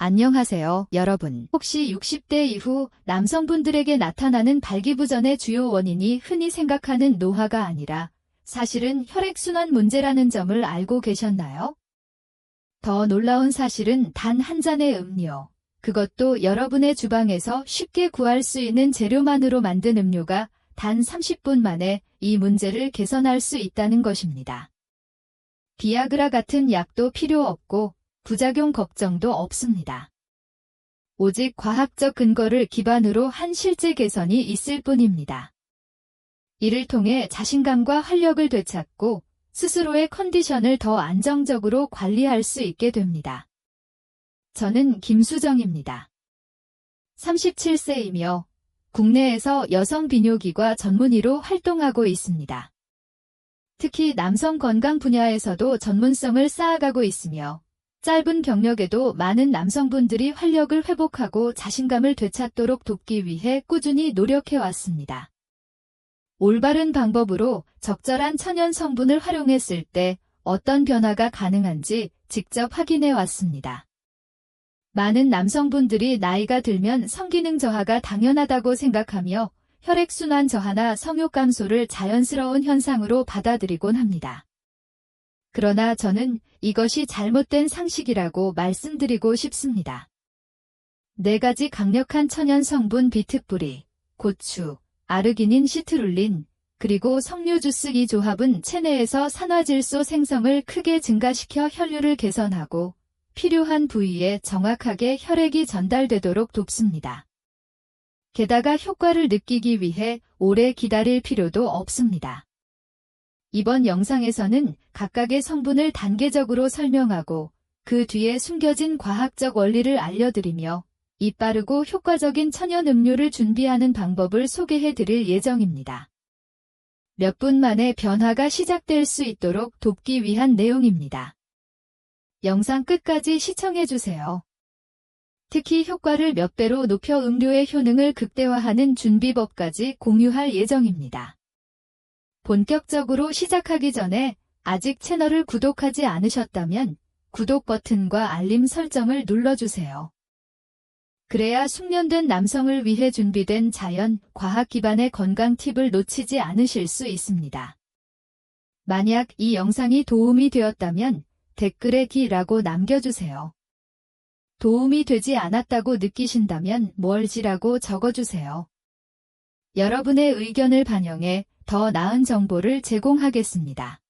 안녕하세요, 여러분. 혹시 60대 이후 남성분들에게 나타나는 발기부전의 주요 원인이 흔히 생각하는 노화가 아니라 사실은 혈액순환 문제라는 점을 알고 계셨나요? 더 놀라운 사실은 단 한 잔의 음료, 그것도 여러분의 주방에서 쉽게 구할 수 있는 재료만으로 만든 음료가 단 30분 만에 이 문제를 개선할 수 있다는 것입니다. 비아그라 같은 약도 필요 없고 부작용 걱정도 없습니다. 오직 과학적 근거를 기반으로 한 실제 개선이 있을 뿐입니다. 이를 통해 자신감과 활력을 되찾고 스스로의 컨디션을 더 안정적으로 관리할 수 있게 됩니다. 저는 김수정입니다. 37세이며 국내에서 여성 비뇨기과 전문의로 활동하고 있습니다. 특히 남성 건강 분야에서도 전문성을 쌓아가고 있으며 짧은 경력에도 많은 남성분들이 활력을 회복하고 자신감을 되찾도록 돕기 위해 꾸준히 노력해왔습니다. 올바른 방법으로 적절한 천연 성분을 활용했을 때 어떤 변화가 가능한지 직접 확인해왔습니다. 많은 남성분들이 나이가 들면 성기능 저하가 당연하다고 생각하며 혈액순환 저하나 성욕 감소를 자연스러운 현상으로 받아들이곤 합니다. 그러나 저는 이것이 잘못된 상식이라고 말씀드리고 싶습니다. 4가지 강력한 천연 성분 비트뿌리, 고추, 아르기닌 시트룰린, 그리고 석류 주스 이 조합은 체내에서 산화질소 생성을 크게 증가시켜 혈류를 개선하고 필요한 부위에 정확하게 혈액이 전달되도록 돕습니다. 게다가 효과를 느끼기 위해 오래 기다릴 필요도 없습니다. 이번 영상에서는 각각의 성분을 단계적으로 설명하고 그 뒤에 숨겨진 과학적 원리를 알려드리며 이 빠르고 효과적인 천연 음료를 준비하는 방법을 소개해드릴 예정입니다. 몇 분 만에 변화가 시작될 수 있도록 돕기 위한 내용입니다. 영상 끝까지 시청해주세요. 특히 효과를 몇 배로 높여 음료의 효능을 극대화하는 준비법까지 공유할 예정입니다. 본격적으로 시작하기 전에 아직 채널을 구독하지 않으셨다면 구독 버튼과 알림 설정을 눌러주세요. 그래야 숙련된 남성을 위해 준비된 자연, 과학 기반의 건강 팁을 놓치지 않으실 수 있습니다. 만약 이 영상이 도움이 되었다면 댓글에 기라고 남겨주세요. 도움이 되지 않았다고 느끼신다면 뭘지라고 적어주세요. 여러분의 의견을 반영해 더 나은 정보를 제공하겠습니다.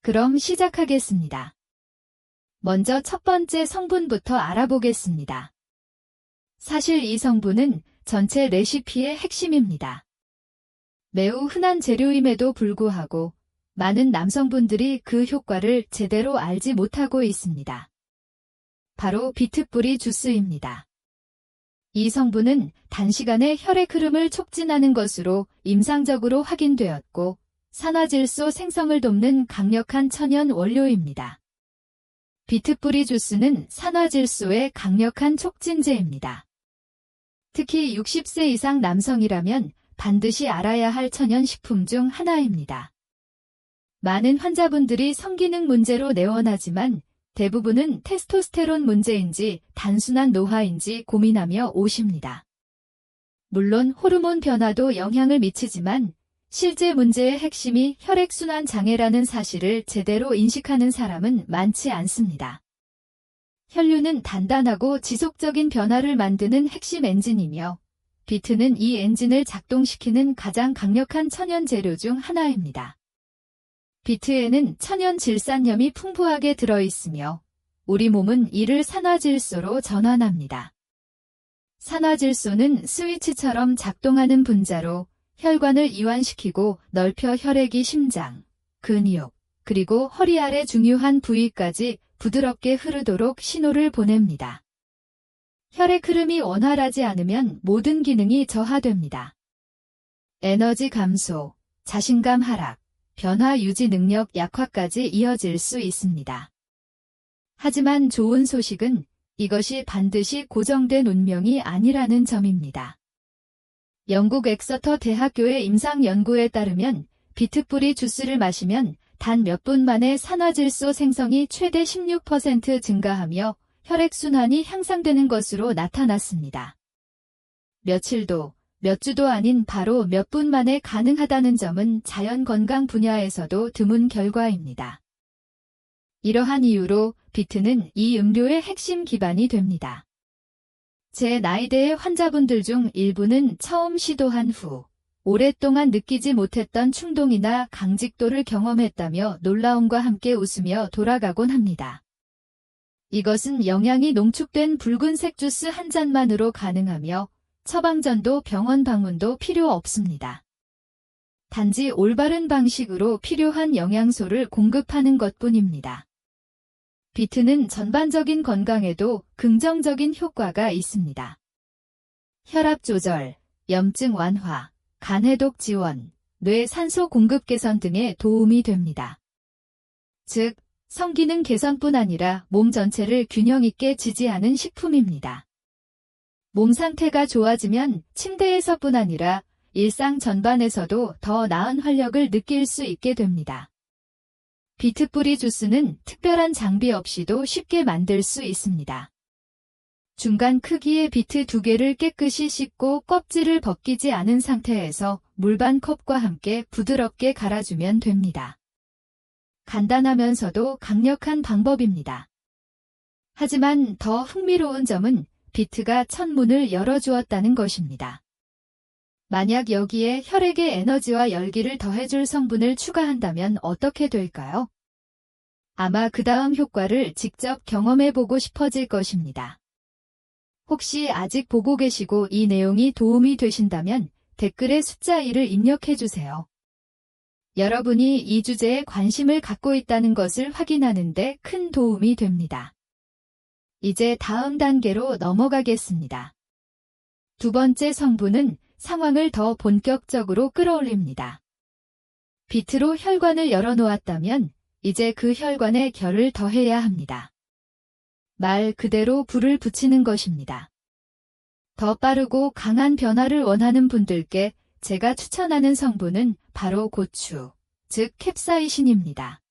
그럼 시작하겠습니다. 먼저 첫 번째 성분부터 알아보겠습니다. 사실 이 성분은 전체 레시피의 핵심입니다. 매우 흔한 재료임에도 불구하고 많은 남성분들이 그 효과를 제대로 알지 못하고 있습니다. 바로 비트뿌리 주스입니다. 이 성분은 단시간에 혈액 흐름을 촉진하는 것으로 임상적으로 확인되었고 산화질소 생성을 돕는 강력한 천연 원료입니다. 비트뿌리 주스는 산화질소의 강력한 촉진제입니다. 특히 60세 이상 남성이라면 반드시 알아야 할 천연식품 중 하나입니다. 많은 환자분들이 성기능 문제로 내원하지만 대부분은 테스토스테론 문제인지 단순한 노화인지 고민하며 오십니다. 물론 호르몬 변화도 영향을 미치지만 실제 문제의 핵심이 혈액순환 장애라는 사실을 제대로 인식하는 사람은 많지 않습니다. 혈류는 단단하고 지속적인 변화를 만드는 핵심 엔진이며 비트는 이 엔진을 작동시키는 가장 강력한 천연 재료 중 하나입니다. 비트에는 천연 질산염이 풍부하게 들어있으며 우리 몸은 이를 산화질소로 전환합니다. 산화질소는 스위치처럼 작동하는 분자로 혈관을 이완시키고 넓혀 혈액이 심장, 근육, 그리고 허리 아래 중요한 부위까지 부드럽게 흐르도록 신호를 보냅니다. 혈액 흐름이 원활하지 않으면 모든 기능이 저하됩니다. 에너지 감소, 자신감 하락, 변화 유지 능력 약화까지 이어질 수 있습니다. 하지만 좋은 소식은 이것이 반드시 고정된 운명이 아니라는 점입니다. 영국 엑서터 대학교의 임상 연구에 따르면 비트뿌리 주스를 마시면 단 몇 분 만에 산화질소 생성이 최대 16% 증가하며 혈액순환이 향상되는 것으로 나타났습니다. 며칠도, 몇 주도 아닌 바로 몇 분 만에 가능하다는 점은 자연건강 분야에서도 드문 결과입니다. 이러한 이유로 비트는 이 음료의 핵심 기반이 됩니다. 제 나이대의 환자분들 중 일부는 처음 시도한 후 오랫동안 느끼지 못했던 충동이나 강직도를 경험했다며 놀라움과 함께 웃으며 돌아가곤 합니다. 이것은 영양이 농축된 붉은색 주스 한 잔만으로 가능하며 처방전도 병원 방문도 필요 없습니다. 단지 올바른 방식으로 필요한 영양소를 공급하는 것뿐입니다. 비트는 전반적인 건강에도 긍정적인 효과가 있습니다. 혈압 조절, 염증 완화, 간 해독 지원, 뇌 산소 공급 개선 등에 도움이 됩니다. 즉, 성기능 개선뿐 아니라 몸 전체를 균형 있게 지지하는 식품입니다. 몸 상태가 좋아지면 침대에서뿐 아니라 일상 전반에서도 더 나은 활력을 느낄 수 있게 됩니다. 비트 뿌리 주스는 특별한 장비 없이도 쉽게 만들 수 있습니다. 중간 크기의 비트 2개를 깨끗이 씻고 껍질을 벗기지 않은 상태에서 물 반 컵과 함께 부드럽게 갈아주면 됩니다. 간단하면서도 강력한 방법입니다. 하지만 더 흥미로운 점은 비트가 천문을 열어주었다는 것입니다. 만약 여기에 혈액의 에너지와 열기를 더해줄 성분을 추가한다면 어떻게 될까요? 아마 그 다음 효과를 직접 경험해보고 싶어질 것입니다. 혹시 아직 보고 계시고 이 내용이 도움이 되신다면 댓글에 숫자 1을 입력해주세요. 여러분이 이 주제에 관심을 갖고 있다는 것을 확인하는 데 큰 도움이 됩니다. 이제 다음 단계로 넘어가겠습니다. 두 번째 성분은 상황을 더 본격적으로 끌어올립니다. 비트로 혈관을 열어놓았다면 이제 그 혈관에 결을 더해야 합니다. 말 그대로 불을 붙이는 것입니다. 더 빠르고 강한 변화를 원하는 분들께 제가 추천하는 성분은 바로 고추, 즉 캡사이신입니다.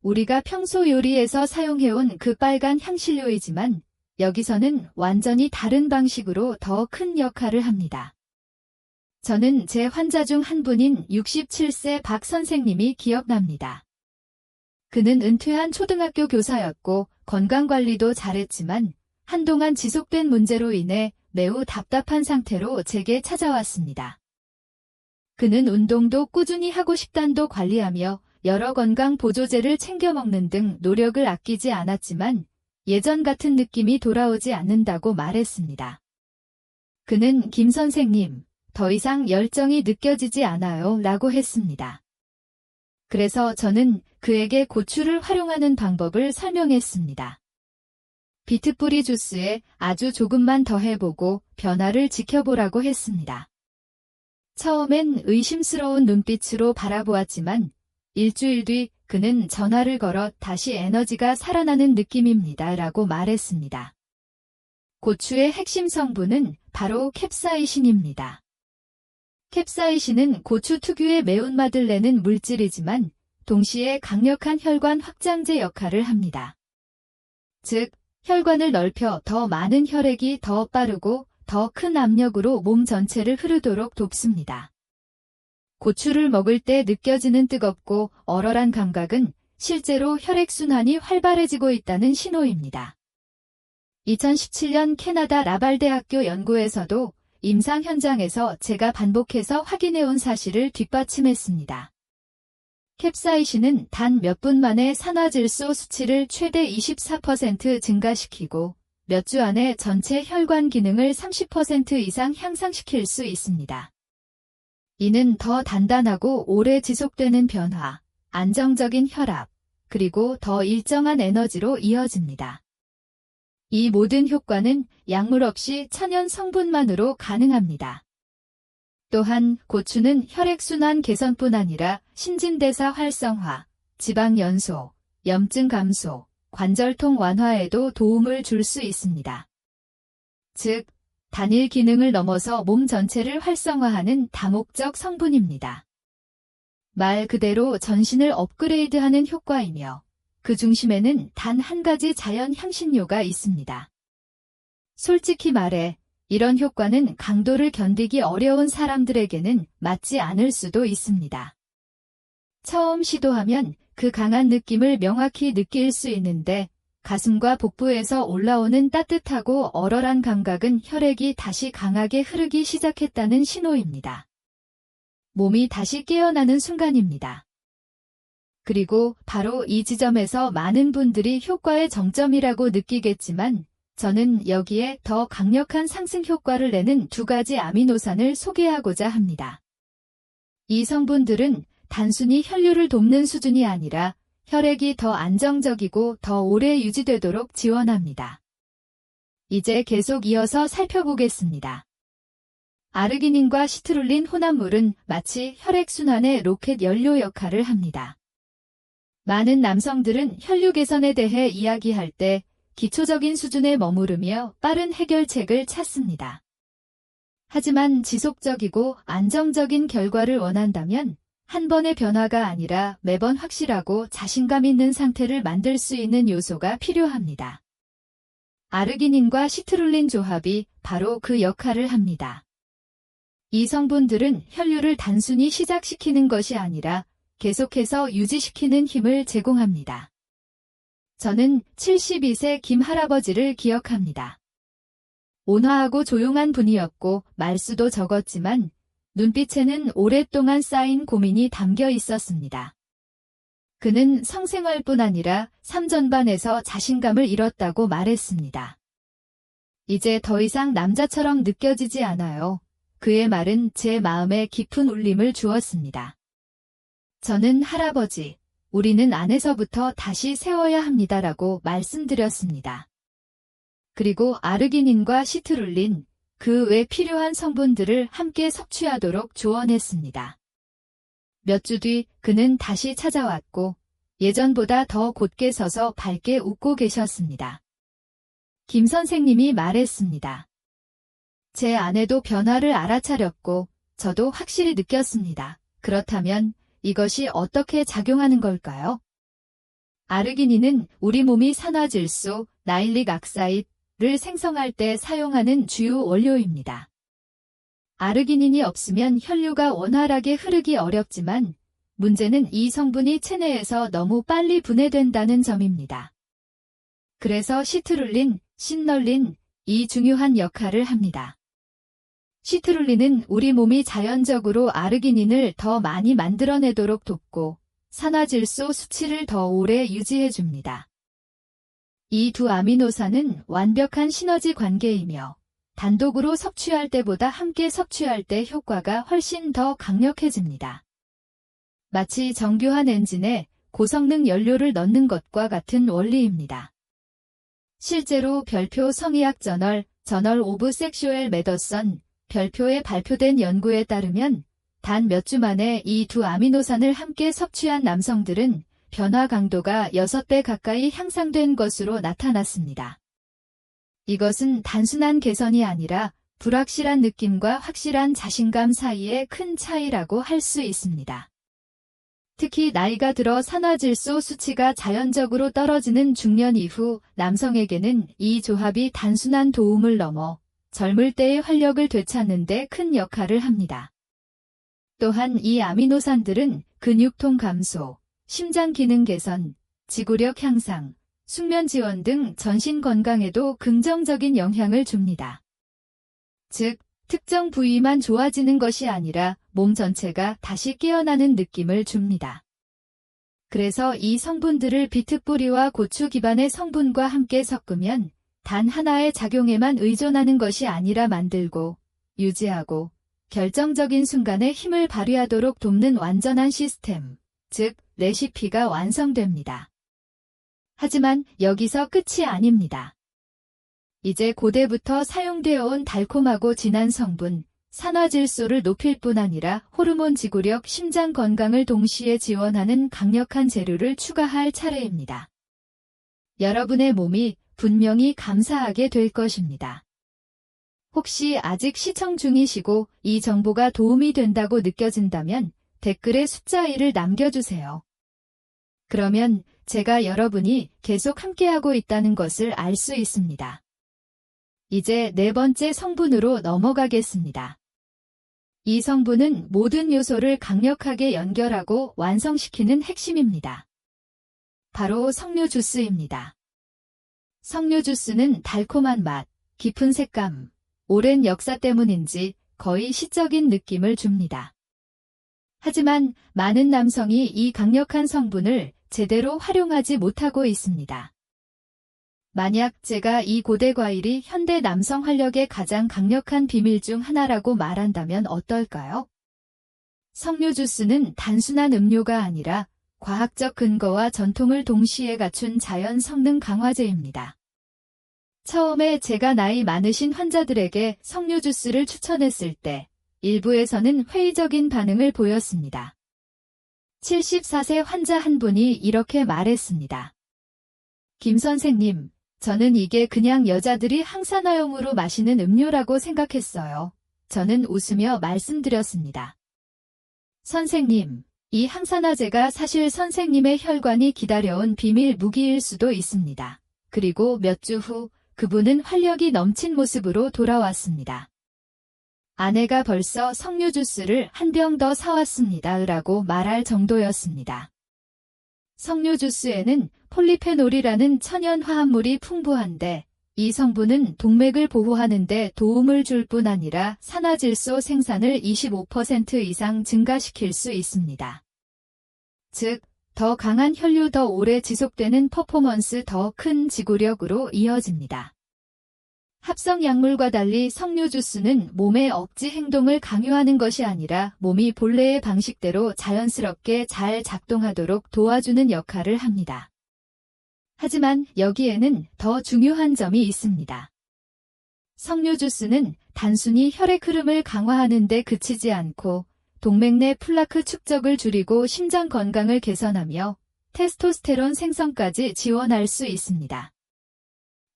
우리가 평소 요리에서 사용해온 그 빨간 향신료이지만 여기서는 완전히 다른 방식으로 더 큰 역할을 합니다. 저는 제 환자 중 한 분인 67세 박 선생님이 기억납니다. 그는 은퇴한 초등학교 교사였고 건강관리도 잘했지만 한동안 지속된 문제로 인해 매우 답답한 상태로 제게 찾아왔습니다. 그는 운동도 꾸준히 하고 식단도 관리하며 여러 건강 보조제를 챙겨 먹는 등 노력을 아끼지 않았지만 예전 같은 느낌이 돌아오지 않는다고 말했습니다. 그는 김 선생님, 더 이상 열정이 느껴지지 않아요 라고 했습니다. 그래서 저는 그에게 고추를 활용하는 방법을 설명했습니다. 비트 뿌리 주스에 아주 조금만 더해보고 변화를 지켜보라고 했습니다. 처음엔 의심스러운 눈빛으로 바라보았지만 일주일 뒤 그는 전화를 걸어 다시 에너지가 살아나는 느낌입니다 라고 말했습니다. 고추의 핵심 성분은 바로 캡사이신입니다. 캡사이신은 고추 특유의 매운맛을 내는 물질이지만 동시에 강력한 혈관 확장제 역할을 합니다. 즉, 혈관을 넓혀 더 많은 혈액이 더 빠르고 더 큰 압력으로 몸 전체를 흐르도록 돕습니다. 고추를 먹을 때 느껴지는 뜨겁고 얼얼한 감각은 실제로 혈액순환이 활발해지고 있다는 신호입니다. 2017년 캐나다 라발 대학교 연구에서도 임상 현장에서 제가 반복해서 확인해온 사실을 뒷받침했습니다. 캡사이신은 단 몇 분 만에 산화질소 수치를 최대 24% 증가시키고 몇 주 안에 전체 혈관 기능을 30% 이상 향상시킬 수 있습니다. 이는 더 단단하고 오래 지속되는 변화, 안정적인 혈압, 그리고 더 일정한 에너지로 이어집니다. 이 모든 효과는 약물 없이 천연 성분만으로 가능합니다. 또한 고추는 혈액순환 개선뿐 아니라 신진대사 활성화, 지방 연소, 염증 감소, 관절통 완화에도 도움을 줄 수 있습니다. 즉, 단일 기능을 넘어서 몸 전체를 활성화하는 다목적 성분입니다. 말 그대로 전신을 업그레이드하는 효과이며 그 중심에는 단 한 가지 자연 향신료가 있습니다. 솔직히 말해, 이런 효과는 강도를 견디기 어려운 사람들에게는 맞지 않을 수도 있습니다. 처음 시도하면 그 강한 느낌을 명확히 느낄 수 있는데, 가슴과 복부에서 올라오는 따뜻하고 얼얼한 감각은 혈액이 다시 강하게 흐르기 시작했다는 신호입니다. 몸이 다시 깨어나는 순간입니다. 그리고 바로 이 지점에서 많은 분들이 효과의 정점이라고 느끼겠지만, 저는 여기에 더 강력한 상승 효과를 내는 두 가지 아미노산을 소개하고자 합니다. 이 성분들은 단순히 혈류를 돕는 수준이 아니라 혈액이 더 안정적이고 더 오래 유지되도록 지원합니다. 이제 계속 이어서 살펴보겠습니다. 아르기닌과 시트룰린 혼합물은 마치 혈액순환의 로켓 연료 역할을 합니다. 많은 남성들은 혈류 개선에 대해 이야기할 때 기초적인 수준에 머무르며 빠른 해결책을 찾습니다. 하지만 지속적이고 안정적인 결과를 원한다면 한 번의 변화가 아니라 매번 확실하고 자신감 있는 상태를 만들 수 있는 요소가 필요합니다. 아르기닌과 시트룰린 조합이 바로 그 역할을 합니다. 이 성분들은 혈류를 단순히 시작시키는 것이 아니라 계속해서 유지시키는 힘을 제공합니다. 저는 72세 김 할아버지를 기억합니다. 온화하고 조용한 분이었고 말수도 적었지만 눈빛에는 오랫동안 쌓인 고민이 담겨 있었습니다. 그는 성생활뿐 아니라 삶 전반에서 자신감을 잃었다고 말했습니다. 이제 더 이상 남자처럼 느껴지지 않아요. 그의 말은 제 마음에 깊은 울림을 주었습니다. 저는 할아버지, 우리는 안에서부터 다시 세워야 합니다라고 말씀드렸습니다. 그리고 아르기닌과 시트룰린, 그 외 필요한 성분들을 함께 섭취하도록 조언했습니다. 몇 주 뒤 그는 다시 찾아왔고 예전보다 더 곧게 서서 밝게 웃고 계셨습니다. 김 선생님이 말했습니다. 제 아내도 변화를 알아차렸고 저도 확실히 느꼈습니다. 그렇다면 이것이 어떻게 작용하는 걸까요? 아르기닌은 우리 몸이 산화질소, 나일릭 악사이드를 생성할 때 사용하는 주요 원료입니다. 아르기닌이 없으면 혈류가 원활하게 흐르기 어렵지만 문제는 이 성분이 체내에서 너무 빨리 분해된다는 점입니다. 그래서 시트룰린, 신널린, 이 중요한 역할을 합니다. 시트룰린은 우리 몸이 자연적으로 아르기닌을 더 많이 만들어내도록 돕고 산화질소 수치를 더 오래 유지해줍니다. 이 두 아미노산은 완벽한 시너지 관계이며 단독으로 섭취할 때보다 함께 섭취할 때 효과가 훨씬 더 강력해집니다. 마치 정교한 엔진에 고성능 연료를 넣는 것과 같은 원리입니다. 실제로 별표 성의학 저널 오브 섹슈얼 메더선 별표에 발표된 연구에 따르면 단 몇 주 만에 이 두 아미노산을 함께 섭취한 남성들은 변화 강도가 6배 가까이 향상된 것으로 나타났습니다. 이것은 단순한 개선이 아니라 불확실한 느낌과 확실한 자신감 사이의 큰 차이라고 할 수 있습니다. 특히 나이가 들어 산화질소 수치가 자연적으로 떨어지는 중년 이후 남성에게는 이 조합이 단순한 도움을 넘어 젊을 때의 활력을 되찾는 데 큰 역할을 합니다. 또한 이 아미노산들은 근육통 감소, 심장 기능 개선, 지구력 향상, 숙면 지원 등 전신 건강에도 긍정적인 영향을 줍니다. 즉, 특정 부위만 좋아지는 것이 아니라 몸 전체가 다시 깨어나는 느낌을 줍니다. 그래서 이 성분들을 비트뿌리와 고추 기반의 성분과 함께 섞으면 단 하나의 작용에만 의존하는 것이 아니라 만들고, 유지하고, 결정적인 순간에 힘을 발휘하도록 돕는 완전한 시스템, 즉 레시피가 완성됩니다. 하지만 여기서 끝이 아닙니다. 이제 고대부터 사용되어 온 달콤하고 진한 성분, 산화질소를 높일 뿐 아니라 호르몬 지구력, 심장 건강을 동시에 지원하는 강력한 재료를 추가할 차례입니다. 여러분의 몸이 분명히 감사하게 될 것입니다. 혹시 아직 시청 중이시고 이 정보가 도움이 된다고 느껴진다면 댓글에 숫자 1을 남겨주세요. 그러면 제가 여러분이 계속 함께하고 있다는 것을 알 수 있습니다. 이제 네 번째 성분으로 넘어가겠습니다. 이 성분은 모든 요소를 강력하게 연결하고 완성시키는 핵심입니다. 바로 석류 주스입니다. 석류 주스는 달콤한 맛, 깊은 색감, 오랜 역사 때문인지 거의 시적인 느낌을 줍니다. 하지만 많은 남성이 이 강력한 성분을 제대로 활용하지 못하고 있습니다. 만약 제가 이 고대 과일이 현대 남성 활력의 가장 강력한 비밀 중 하나라고 말한다면 어떨까요? 석류 주스는 단순한 음료가 아니라 과학적 근거와 전통을 동시에 갖춘 자연 성능 강화제입니다. 처음에 제가 나이 많으신 환자들에게 석류 주스를 추천했을 때 일부에서는 회의적인 반응을 보였습니다. 74세 환자 한 분이 이렇게 말했습니다. 김 선생님, 저는 이게 그냥 여자들이 항산화용으로 마시는 음료라고 생각했어요. 저는 웃으며 말씀드렸습니다. 선생님, 이 항산화제가 사실 선생님의 혈관이 기다려온 비밀 무기일 수도 있습니다. 그리고 몇 주 후 그분은 활력이 넘친 모습으로 돌아왔습니다. 아내가 벌써 석류 주스를 한 병 더 사왔습니다. 라고 말할 정도였습니다. 석류 주스에는 폴리페놀이라는 천연 화합물이 풍부한데 이 성분은 동맥을 보호하는 데 도움을 줄 뿐 아니라 산화질소 생산을 25% 이상 증가시킬 수 있습니다. 즉, 더 강한 혈류, 더 오래 지속되는 퍼포먼스, 더 큰 지구력으로 이어집니다. 합성 약물과 달리 석류 주스는 몸의 억지 행동을 강요하는 것이 아니라 몸이 본래의 방식대로 자연스럽게 잘 작동하도록 도와주는 역할을 합니다. 하지만 여기에는 더 중요한 점이 있습니다. 석류 주스는 단순히 혈액 흐름을 강화하는 데 그치지 않고 동맥 내 플라크 축적을 줄이고 심장 건강을 개선하며 테스토스테론 생성까지 지원할 수 있습니다.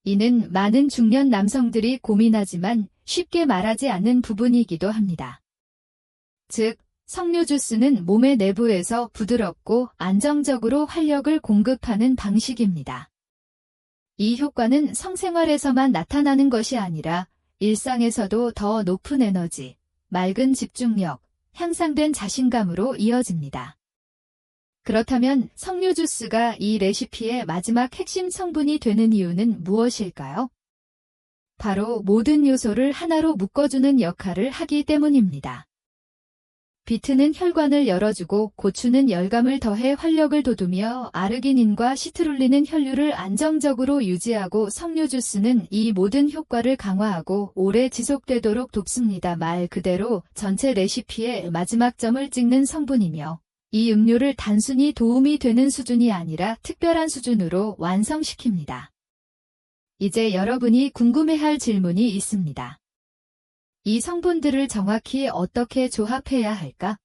이는 많은 중년 남성들이 고민하지만 쉽게 말하지 않는 부분이기도 합니다. 즉, 석류 주스는 몸의 내부에서 부드럽고 안정적으로 활력을 공급하는 방식입니다. 이 효과는 성생활에서만 나타나는 것이 아니라 일상에서도 더 높은 에너지, 맑은 집중력, 향상된 자신감으로 이어집니다. 그렇다면 석류 주스가 이 레시피의 마지막 핵심 성분이 되는 이유는 무엇일까요? 바로 모든 요소를 하나로 묶어주는 역할을 하기 때문입니다. 비트는 혈관을 열어주고 고추는 열감을 더해 활력을 돋우며 아르기닌과 시트룰린은 혈류를 안정적으로 유지하고 석류 주스는 이 모든 효과를 강화하고 오래 지속되도록 돕습니다. 말 그대로 전체 레시피의 마지막 점을 찍는 성분이며 이 음료를 단순히 도움이 되는 수준이 아니라 특별한 수준으로 완성시킵니다. 이제 여러분이 궁금해할 질문이 있습니다. 이 성분들을 정확히 어떻게 조합해야 할까?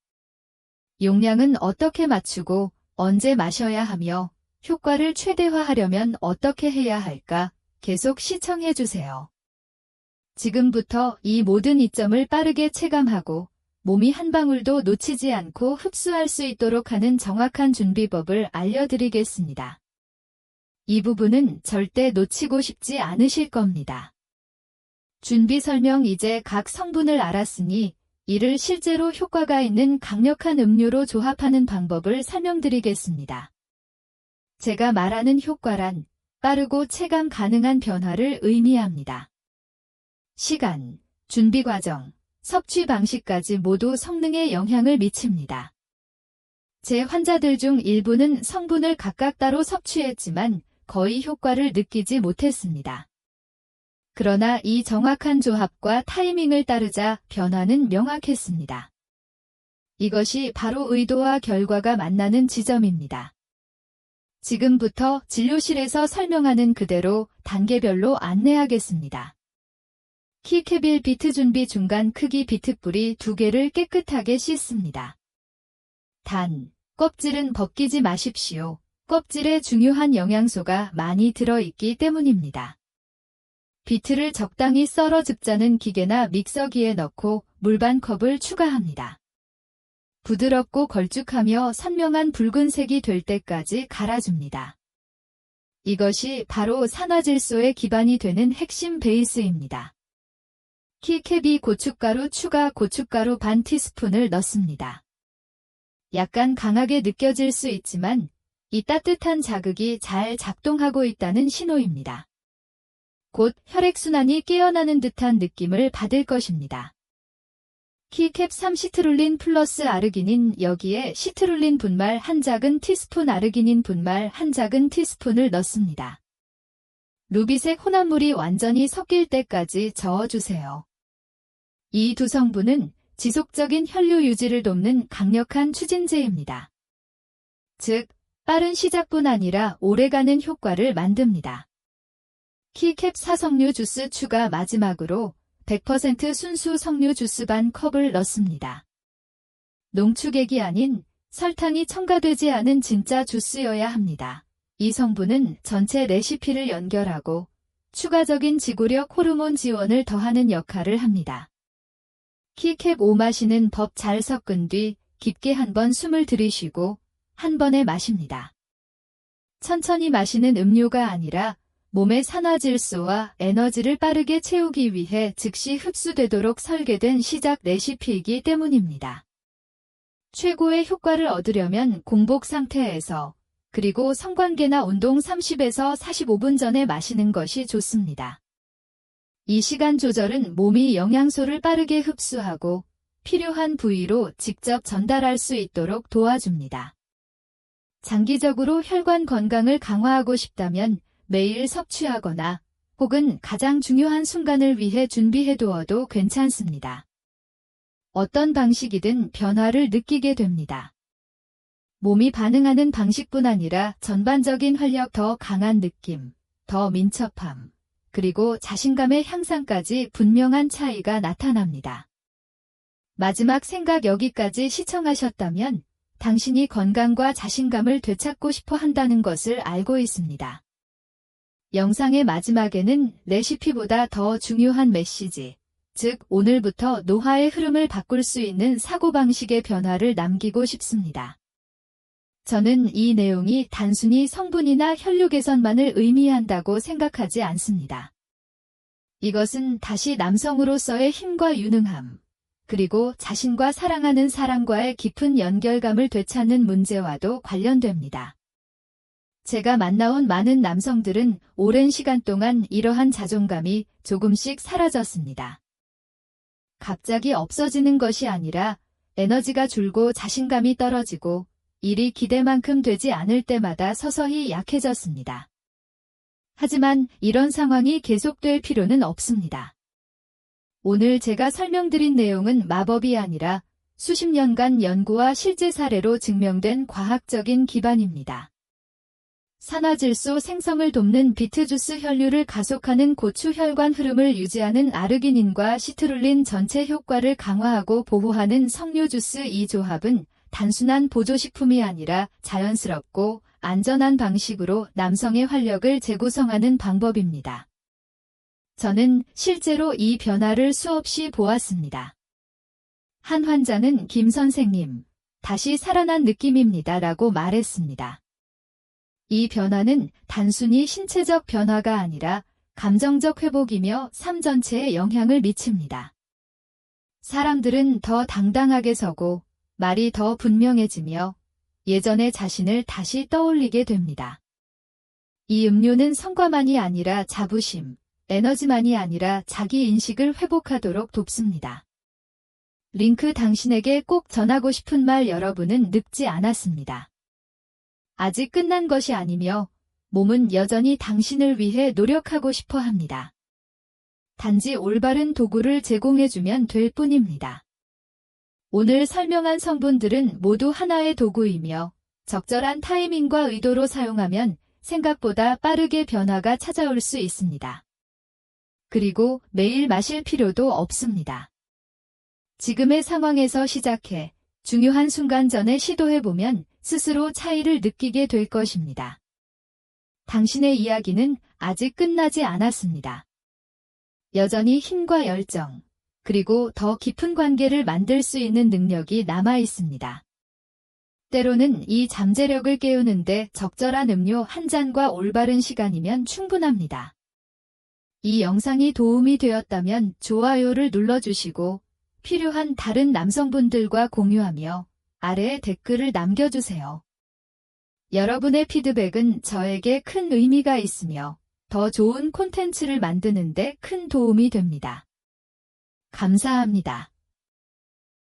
용량은 어떻게 맞추고 언제 마셔야 하며 효과를 최대화하려면 어떻게 해야 할까? 계속 시청해주세요. 지금부터 이 모든 이점을 빠르게 체감하고 몸이 한 방울도 놓치지 않고 흡수할 수 있도록 하는 정확한 준비법을 알려드리겠습니다. 이 부분은 절대 놓치고 싶지 않으실 겁니다. 준비 설명. 이제 각 성분을 알았으니 이를 실제로 효과가 있는 강력한 음료로 조합하는 방법을 설명드리겠습니다. 제가 말하는 효과란 빠르고 체감 가능한 변화를 의미합니다. 시간, 준비 과정, 섭취 방식까지 모두 성능에 영향을 미칩니다. 제 환자들 중 일부는 성분을 각각 따로 섭취했지만 거의 효과를 느끼지 못했습니다. 그러나 이 정확한 조합과 타이밍을 따르자 변화는 명확했습니다. 이것이 바로 의도와 결과가 만나는 지점입니다. 지금부터 진료실에서 설명하는 그대로 단계별로 안내하겠습니다. 키케빌 비트 준비. 중간 크기 비트 뿌리 2개를 깨끗하게 씻습니다. 단, 껍질은 벗기지 마십시오. 껍질에 중요한 영양소가 많이 들어있기 때문입니다. 비트를 적당히 썰어 즙자는 기계나 믹서기에 넣고 물 반 컵을 추가합니다. 부드럽고 걸쭉하며 선명한 붉은색이 될 때까지 갈아줍니다. 이것이 바로 산화질소의 기반이 되는 핵심 베이스입니다. 키캡이 고춧가루 추가 고춧가루 반 티스푼을 넣습니다. 약간 강하게 느껴질 수 있지만 이 따뜻한 자극이 잘 작동하고 있다는 신호입니다. 곧 혈액순환이 깨어나는 듯한 느낌을 받을 것입니다. 키캡 3 시트룰린 플러스 아르기닌 여기에 시트룰린 분말 1작은 티스푼 아르기닌 분말 1작은 티스푼을 넣습니다. 루비색 혼합물이 완전히 섞일 때까지 저어주세요. 이 두 성분은 지속적인 혈류 유지를 돕는 강력한 추진제입니다. 즉, 빠른 시작뿐 아니라 오래가는 효과를 만듭니다. 키캡 4석류 주스 추가 마지막으로 100% 순수 석류 주스 반 컵을 넣습니다. 농축액이 아닌 설탕이 첨가되지 않은 진짜 주스여야 합니다. 이 성분은 전체 레시피를 연결하고 추가적인 지구력 호르몬 지원을 더하는 역할을 합니다. 키캡 5 마시는 법 잘 섞은 뒤 깊게 한번 숨을 들이쉬고 한 번에 마십니다. 천천히 마시는 음료가 아니라 몸의 산화질소와 에너지를 빠르게 채우기 위해 즉시 흡수되도록 설계된 시작 레시피이기 때문입니다. 최고의 효과를 얻으려면 공복 상태에서 그리고 성관계나 운동 30에서 45분 전에 마시는 것이 좋습니다. 이 시간 조절은 몸이 영양소를 빠르게 흡수하고 필요한 부위로 직접 전달할 수 있도록 도와줍니다. 장기적으로 혈관 건강을 강화하고 싶다면 매일 섭취하거나 혹은 가장 중요한 순간을 위해 준비해두어도 괜찮습니다. 어떤 방식이든 변화를 느끼게 됩니다. 몸이 반응하는 방식뿐 아니라 전반적인 활력, 더 강한 느낌, 더 민첩함, 그리고 자신감의 향상까지 분명한 차이가 나타납니다. 마지막 생각 여기까지 시청하셨다면 당신이 건강과 자신감을 되찾고 싶어 한다는 것을 알고 있습니다. 영상의 마지막에는 레시피보다 더 중요한 메시지, 즉 오늘부터 노화의 흐름을 바꿀 수 있는 사고방식의 변화를 남기고 싶습니다. 저는 이 내용이 단순히 성분이나 혈류 개선만을 의미한다고 생각하지 않습니다. 이것은 다시 남성으로서의 힘과 유능함, 그리고 자신과 사랑하는 사람과의 깊은 연결감을 되찾는 문제와도 관련됩니다. 제가 만나온 많은 남성들은 오랜 시간 동안 이러한 자존감이 조금씩 사라졌습니다. 갑자기 없어지는 것이 아니라 에너지가 줄고 자신감이 떨어지고 일이 기대만큼 되지 않을 때마다 서서히 약해졌습니다. 하지만 이런 상황이 계속될 필요는 없습니다. 오늘 제가 설명드린 내용은 마법이 아니라 수십 년간 연구와 실제 사례로 증명된 과학적인 기반입니다. 산화질소 생성을 돕는 비트주스 혈류를 가속하는 고추 혈관 흐름을 유지하는 아르기닌과 시트룰린 전체 효과를 강화하고 보호하는 석류주스 이 조합은 단순한 보조식품이 아니라 자연스럽고 안전한 방식으로 남성의 활력을 재구성하는 방법입니다. 저는 실제로 이 변화를 수없이 보았습니다. 한 환자는 김 선생님, 다시 살아난 느낌입니다 라고 말했습니다. 이 변화는 단순히 신체적 변화가 아니라 감정적 회복이며 삶 전체에 영향을 미칩니다. 사람들은 더 당당하게 서고 말이 더 분명해지며 예전의 자신을 다시 떠올리게 됩니다. 이 음료는 성과만이 아니라 자부심, 에너지만이 아니라 자기 인식을 회복하도록 돕습니다. 링크 당신에게 꼭 전하고 싶은 말 여러분은 늙지 않았습니다. 아직 끝난 것이 아니며 몸은 여전히 당신을 위해 노력하고 싶어 합니다. 단지 올바른 도구를 제공해주면 될 뿐입니다. 오늘 설명한 성분들은 모두 하나의 도구이며 적절한 타이밍과 의도로 사용하면 생각보다 빠르게 변화가 찾아올 수 있습니다. 그리고 매일 마실 필요도 없습니다. 지금의 상황에서 시작해 중요한 순간 전에 시도해보면 스스로 차이를 느끼게 될 것입니다. 당신의 이야기는 아직 끝나지 않았습니다. 여전히 힘과 열정, 그리고 더 깊은 관계를 만들 수 있는 능력이 남아 있습니다. 때로는 이 잠재력을 깨우는데 적절한 음료 한 잔과 올바른 시간이면 충분합니다. 이 영상이 도움이 되었다면 좋아요를 눌러주시고 필요한 다른 남성분들과 공유하며 아래에 댓글을 남겨주세요. 여러분의 피드백은 저에게 큰 의미가 있으며 더 좋은 콘텐츠를 만드는 데 큰 도움이 됩니다. 감사합니다.